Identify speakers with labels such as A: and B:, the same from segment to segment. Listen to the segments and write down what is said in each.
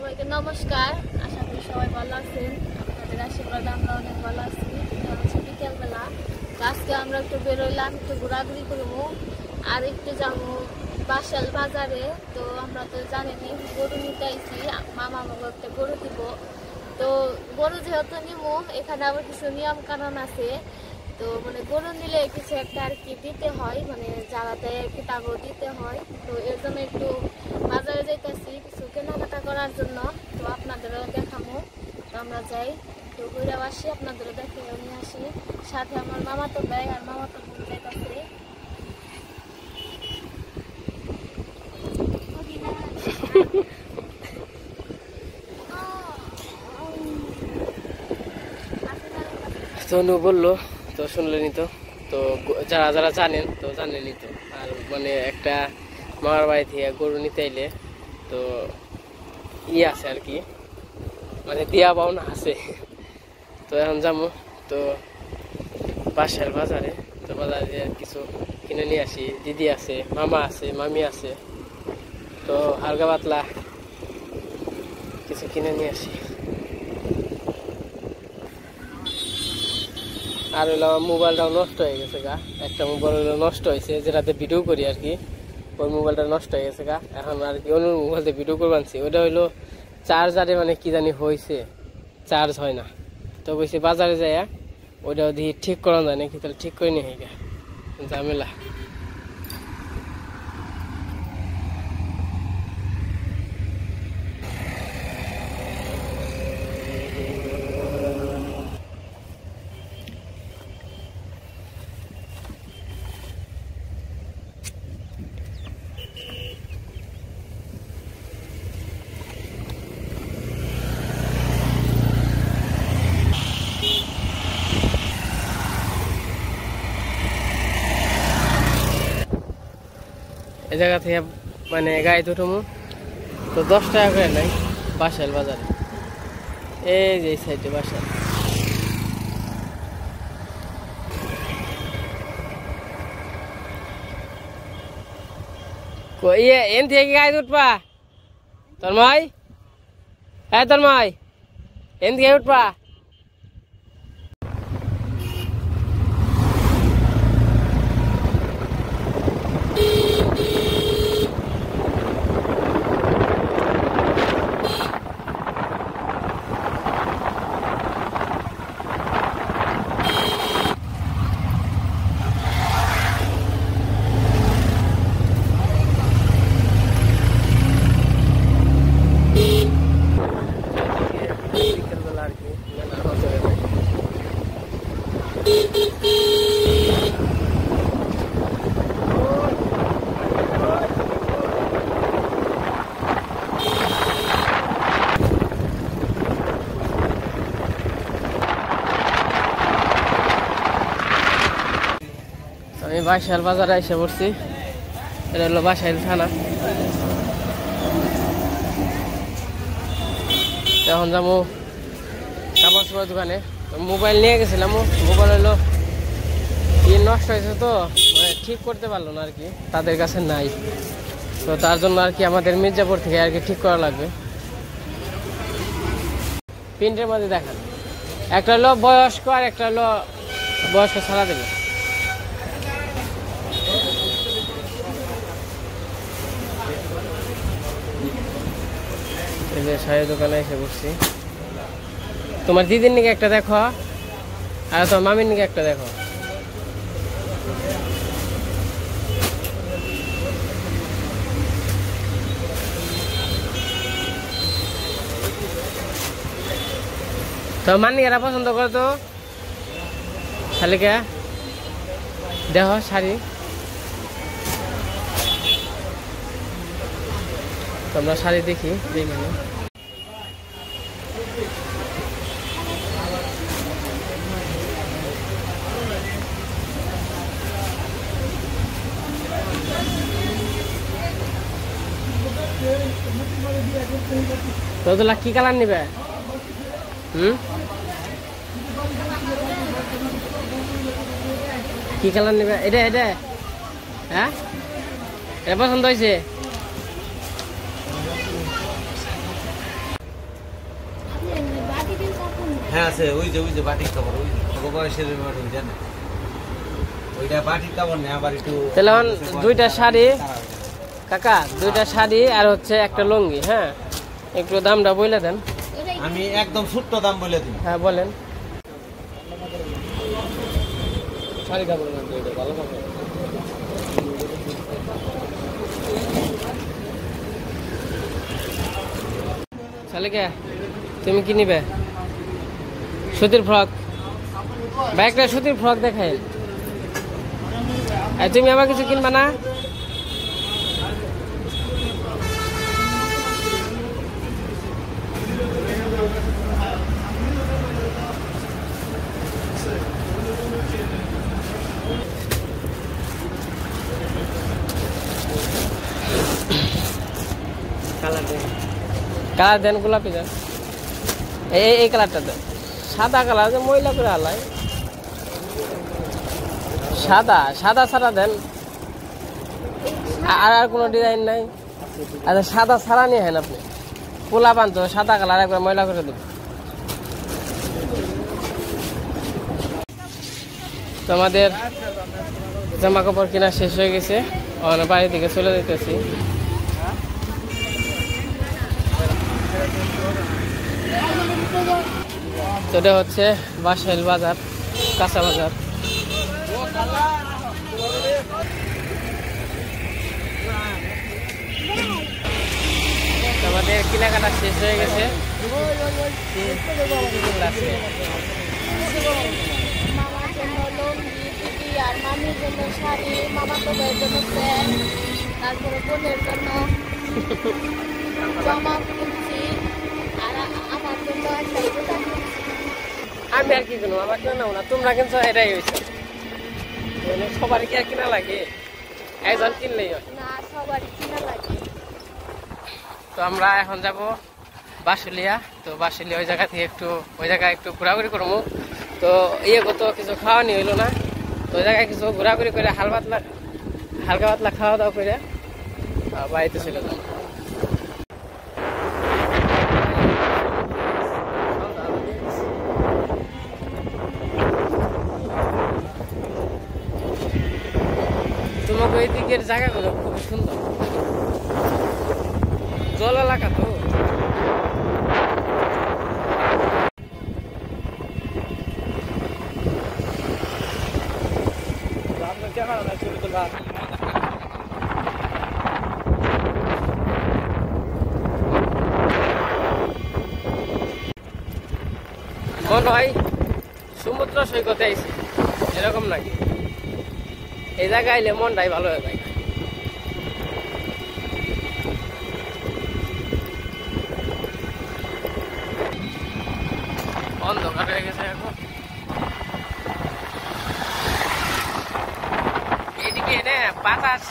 A: সবাইকে নমস্কার। আশা করি সবাই ভালো আছেন। আপনাদের আশীর্বাদে আমরা অনেক ভালো আছি। বিকেলবেলা আজকে আমরা একটু বেরোইলাম, একটু ঘোরাঘুরি করবো আর একটু যাবো বাসাল বাজারে। তো আমরা তো জানেনি গরু নিতে আইছি, মামা আমাকে একটা গরু দিব। তো গরু যেহেতু নিবো, এখানে আবার কিছু নিয়ম কানুন আছে। তো মানে গরু নিলে কিছু একটা আর কি দিতে হয়, মানে যারা দেয় আর কি তাকেও দিতে হয়। তো এর জন্য একটু বাজারে যাইতেছি কিছু কেনাকাটা করার জন্য। তো আপনাদেরও দেখাবো। তো আমরা যাই, তো ঘুরে আসি, আপনাদেরও দেখে নিয়ে আসি। সাথে আমার মামা তো দেয় আর মামা তো বোন যাইতেছে।
B: তনু বললো তো শুনলেনি তো। তো যারা যারা জানেন তো জানেনি তো। আর মানে একটা মামার বাড়ি থেকে গরু নিতে এলে তো আছে আর কি, মানে দিয়া পাওনা আছে। তো এখন যাবো তো বাসার বাজারে। তো বাজারে কিছু কিনে নিয়ে আসি। দিদি আছে, মামা আছে, মামি আছে। তো হালকা পাতলা কিছু কিনে নিয়ে আসি। আর হইলো মোবাইলটাও নষ্ট হয়ে গেছে গা। একটা মোবাইল হইলো নষ্ট হয়েছে, যেটাতে ভিডিও করি আর কি। ওই মোবাইলটা নষ্ট হয়ে গেছে গা। এখন আর কি অন্য মোবাইলতে ভিডিও করবানছি। ওইটা হইলো চার্জারে মানে কি জানি হয়েছে, চার্জ হয় না। তো বলছি বাজারে যাই ওইটা দিয়ে ঠিক করা যায় নাকি, তাহলে ঠিক করে নিয়ে গা ঝামেলা। এই জায়গা থেকে মানে গাড়ি উঠবো তো 10 টাকা করে নাই বাসাইল বাজারে। এই যে সাইডে বাসাইল। এন থেকে গাড়ি উঠবা তন্ময়? হ্যাঁ তন্ময়, এন থেকে উঠবা? আমি বাসাইল বাজারে এসে পড়ছি। এটা হলো বাসাইল থানা। এখন যাবো কাপড় চোপড় দোকানে। মোবাইল নিয়ে গেছিলাম, মোবাইল হলো নষ্ট হয়েছে তো মানে ঠিক করতে পারলো না আর কি, তাদের কাছে নাই। তো তার জন্য আর কি আমাদের মির্জাপুর থেকে আর কি ঠিক করা লাগবে। প্রিন্টের মধ্যে দেখান, একটা হলো বয়স্ক আর একটা হলো বয়স্ক ছাড়া দিল। এই যে শাড়ির দোকানে এসে বসছি। তোমার দিদির নিকে একটা দেখো আর তোমার মামির নিকে একটা দেখো। তো মানিকেরা পছন্দ করো তো শালিকা দেখো শাড়ি। তোমরা শাড়ি দেখি মানে তো তোলা কি কালার নিবে? কি কালার নেবে? এটা এটা হ্যাঁ এটা পছন্দ হয়েছে?
C: হ্যাঁ আছে, ওই যে বাটির কাপড়, ওই যে বয়সের ওই জানে ওইটা বাটির কাপড় নেই, আবার একটু
B: তাহলে এখন 2টা শাড়ি কাকা, 2টা শাড়ি আর হচ্ছে একটা লুঙ্গি। হ্যাঁ, একটু দামটা বলে দেন।
C: আমি একদম ছোট্ট দাম বলে দিই।
B: হ্যাঁ বলেন।
C: শাড়ি কাপড় ভালো কাপড়।
B: শালিকা তুমি কি নিবে? সুতির ফ্রক, বা একটা সুতির ফ্রক দেখাই। আর তুমি আবার কিছু কিনবা না? কালার দেন, গোলাপি দেন, এই কালারটা দেন। সাদা কালার যে ময়লা করে আলাই, সাদা সাদা ছাড়া দেন। আর কোনো ডিজাইন নাই? আচ্ছা সাদা ছাড়া নিয়ে হেন আপনি। পোলা পান তো সাদা কালার একবার ময়লা করে দেবেন। তো আমাদের জামা কাপড় কেনা শেষ হয়ে গেছে, আমরা বাড়ি থেকে চলে যেতেছি। তো এটা হচ্ছে বাসাইল বাজার, কাঁচা বাজার। আমাদের কেনাকাটা শেষ হয়ে গেছে।
A: মামার জন্য লুঙ্গি, দিদি আর মামির জন্য শাড়ি, মামার তো ভাইয়ের জন্য প্যান্ট, তারপরে বোনের জন্য জামা কিনছি, আর আমার জন্য একটা জুতা কিনছি।
B: আমি আর কি কিনবো? আমার কেনা না, তোমরা কিনছো, এটাই হয়েছে। সবারই কি আর কিনা লাগে? একজন কিনলেই হয়
A: না, সবারই কিনা লাগে।
B: তো আমরা এখন যাব বাসুলিয়া। তো বাসুলিয়া ওই জায়গা থেকে ওই জায়গায় একটু ঘোরাঘুরি করবো। তো কত কিছু খাওয়ানি হইলো না, তো ওই জায়গায় কিছু ঘোরাঘুরি করে হালকা পাতলা খাওয়া দাওয়া করে বাড়িতে চলে যাবো। তোমাকে ওই দিকের জায়গাগুলো খুবই সুন্দর, জল এলাকা তো। মনে হয় সমুদ্র সৈকতে আইছে, এরকম নাকি? এই জায়গায় আইলে মনটাই ভালো হয়ে যায়। অন্ধকার হয়ে গেছে এখন। এদিকে এনে বাতাস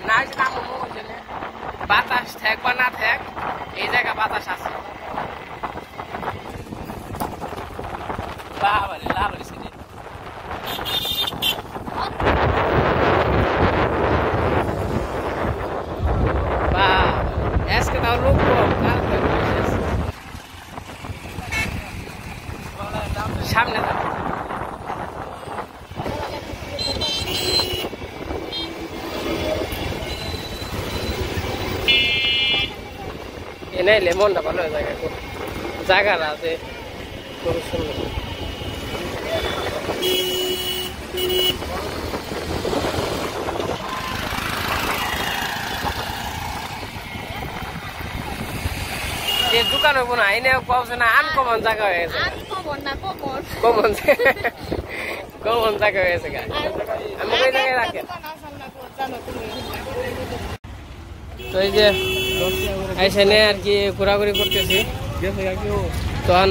B: না বাতাস থাক বা না থাক, এই জায়গা বাতাস আছে। বাবারে লাভারি সিটি। আজকে তাও লোক সামনে যাবে। এনে মনটা ভালো হয়ে যায়। জায়গাটা আছে খুব সুন্দর। দোকান হবো না, এনে পাবছে না, আনকমন জায়গা হয়ে গেছে। কমন জায়গা হয়ে গেছে। আমি ওই জায়গায় রাখেন। তো এই যে এসে আর কি ঘোরাঘুরি করতেছি, তখন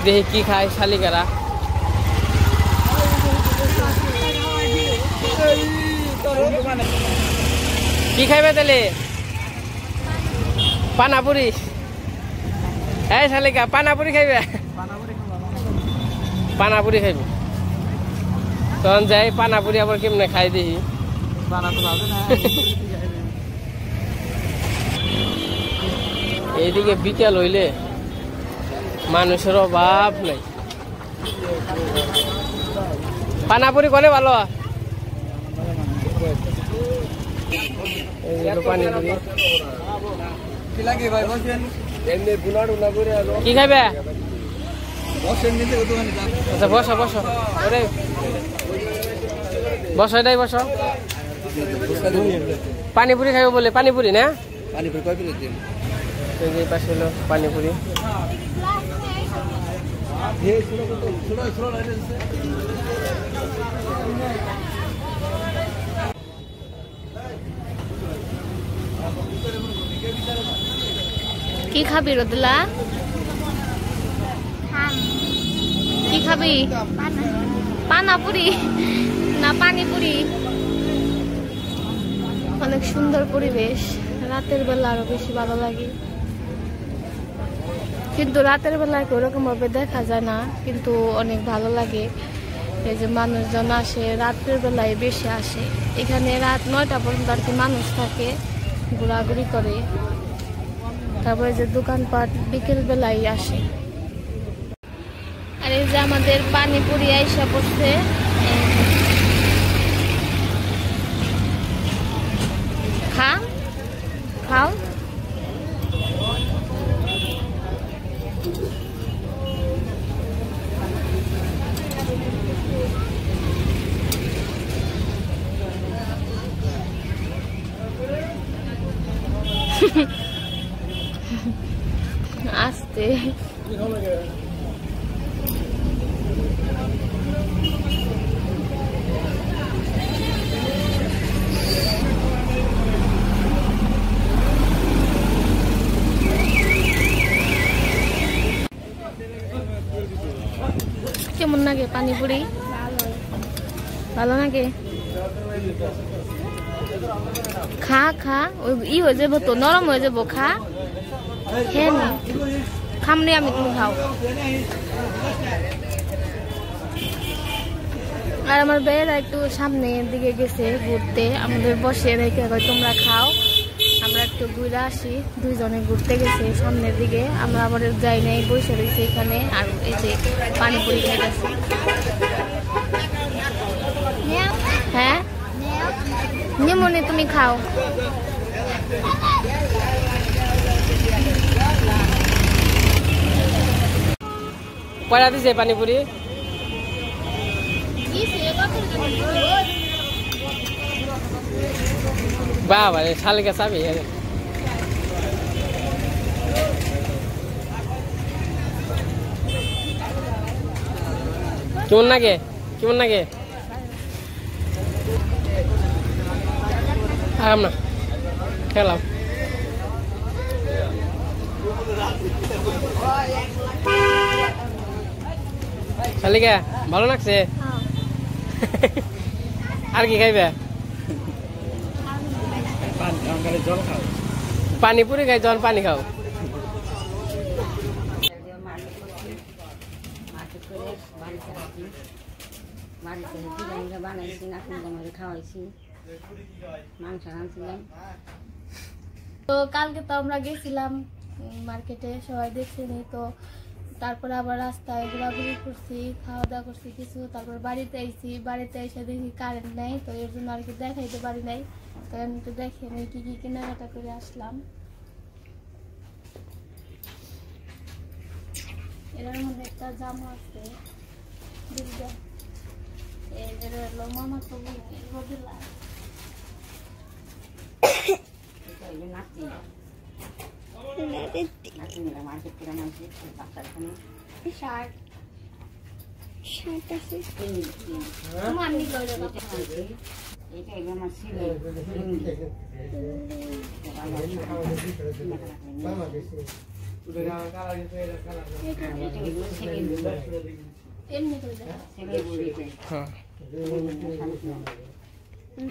B: দেখি কি খায় শালিকারা। কি খাইবে তাহলে? পানাপুরি। এই শালিকা পানাপুরি খাইবে? পানাপুরি খাইবে। তখন যাই পানাপুরি আবার কেমনে খাই দেখি। এইদিকে বিকেল হইলে মানুষের অভাব নাই। পানাপুরি করে ভালো, পানিপুরি কি খাইবে? আচ্ছা বসো বসো, বসো এটাই বসো। পানিপুরি খাইবে বলে, পানিপুরি না? এই পাশে হলো পানিপুরি।
A: কি খাবি রোদলা? কি খাবি? পানাপুরি না পানিপুরি? অনেক সুন্দর পরিবেশ, রাতের বেলা আরো বেশি ভালো লাগে, কিন্তু রাতের বেলায় ওরকম ভাবে দেখা যায় না, কিন্তু অনেক ভালো লাগে। এই যে মানুষজন আসে রাতের বেলায় বেশি আসে এখানে, রাত 9টা পর্যন্ত আর কি মানুষ থাকে, ঘোরাঘুরি করে। তারপরে যে দোকানপাট বিকেল বেলায় আসে। আর এই যে আমাদের পানিপুরি আইসা পড়ছে, খাও। আস্তে কেমন লাগে পানিপুরি? ভালো লাগে। খা খা, ওই হয়ে যাবো তো, নরম হয়ে যাবো, খা খেয়ে নি, খামনি আমি, তুমি খাও। আর আমার বেয়েরা একটু সামনের দিকে গেছে ঘুরতে, আমাদের বসে রেখে তোমরা খাও, আমরা একটু ঘুরে আসি। দুইজনে ঘুরতে গেছে সামনের দিকে, আমরা আবার যাই নাই, বসে রয়েছি এখানে। আর এই যে পানিপুরি খেয়ে গেছে। হ্যাঁ নিমনি, তুমি খাও।
B: কয়টা দিছে পানিপুরি? বাবা রে, শালিকা চাবি। কেমন লাগে? কেমন লাগে? আরাম না, খেলাম। শালিকা ভালো লাগছে? আর কি খাইবে? পানিপুরি খাই, জল পানি খাও।
A: তো কালকে তো আমরা গেছিলাম মার্কেটে, সবাই দেখছিনি তো। তারপরে আবার রাস্তায় ঘোরাঘুরি করছি, খাওয়া দাওয়া করছি কিছু, তারপর বাড়িতে আইছি। বাড়িতে এসে দেখি কারেন্ট নাই, তো এর জন্য আর কি দেখাইতে পারি নাই। তো আমি একটু দেখে নিই কি কি কেনাকাটা করে আসলাম। এর মধ্যে একটা জামা আছে, মামা তো রোদিলা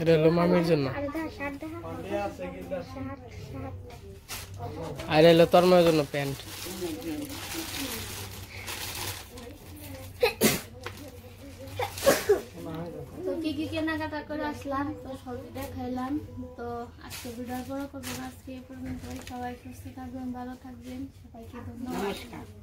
B: এটা হলো মামির জন্য, আর এলো তোর মায়ের জন্য প্যান্ট।
A: তো কি কি কেনাকাটা করে আসলাম তো সবই দেখাইলাম। তো আজকে ভিডিও বড় করবো, আজকে এই পর্যন্ত। সবাই সুস্থ থাকবেন, ভালো থাকবেন, সবাইকে ধন্যবাদ।